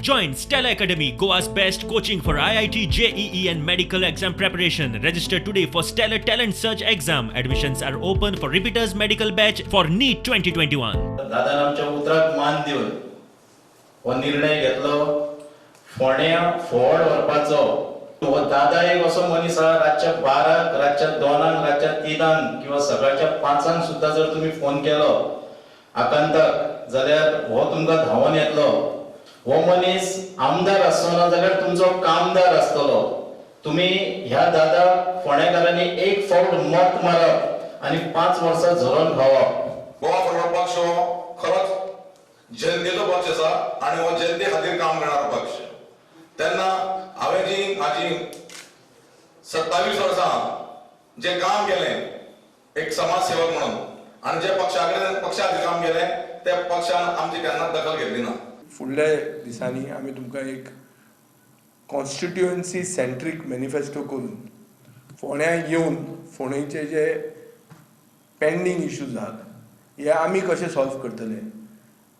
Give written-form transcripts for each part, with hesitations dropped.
Join Stella Academy, Goa's best coaching for IIT, JEE and medical exam preparation. Register today for Stellar Talent Search exam. Admissions are open for repeaters medical batch for NEET 2021. दादा आमच्या उतराक मान दिवन हो निर्णय घेतलो फोंड्या Ford व्हरपाचो. हो दादा एक असो मनीस आहा रातच्या 12 रातच्या 2 रातच्या 3 किंवा सकाळच्या 5 सुद्धा जर तुम्ही फोन केलो आकांताक जाल्यार हो तुमकां धांवन येतलो. हो मनीस आमदार आसना जाल्यार तुमचो कामदार आसतलो. तुम्ही ह्या दादा फोंडेकारांनी एक फावट मत मारप आणि 5 वर्सां झरोन खावप. गोवा फॉरवर्ड पक्ष हो खरोच जनतेचो पक्ष आसा आणि हो जनते खातीर काम करणारो पक्ष. तेन्ना हांवें जी म्हाजी 27 वर्सां जे काम केलें एक समाजसेवक म्हणून आणि जे पक्षा खातीर काम केलें त्या पक्षान आमची केन्नाच दखल घेतली ना. फुडल्या दिसांनी आमी तुमकां एक कॉन्स्टिट्युएन्सी सेंट्रीक मॅनिफेस्टो करून फोंड्या येवन फोंडेचे जे पेंडींग इश्यूज आहात हे आमी कशे सॉल्व करतले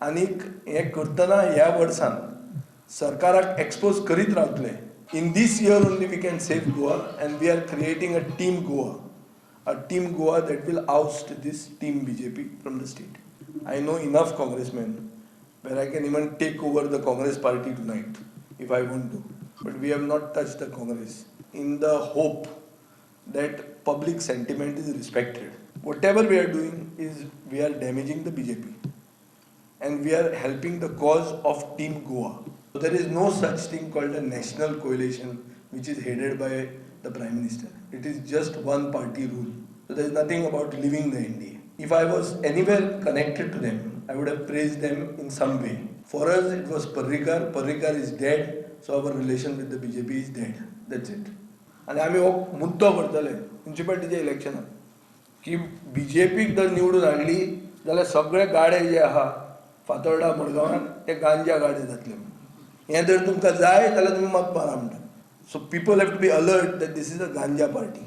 आनीक हें करतना ह्या वर्सान सरकाराक एक्सपोज करीत रावतले. In this year only we can save Goa and we are creating a team Goa that will oust this team BJP from the state. I know enough congressmen where I can even take over the Congress party tonight if I want to. But we have not touched the Congress in the hope that public sentiment is respected. Whatever we are doing is we are damaging the BJP and we are helping the cause of Team Goa. So there is no such thing called a national coalition which is headed by the Prime Minister. It is just one party rule. So there is nothing about leaving the NDA. If I was anywhere connected to them, I would have praised them in some way. For us, it was Parrikar. Parrikar is dead, so our relation with the BJP is dead. That's it. आणि आम्ही हो मुद्दो करतले म्युनिसिपालिटीच्या इलेक्शनात की BJPक जर निवडून हाडली जाल्यार सगळे गाडे जे आहा फातोर्डा मडगांवान ते गांजा गाडे जातले. हें जर तुमकां जाय जाल्यार तुमी मत मारा म्हणटा. So people have to be alert that this is a ganja party.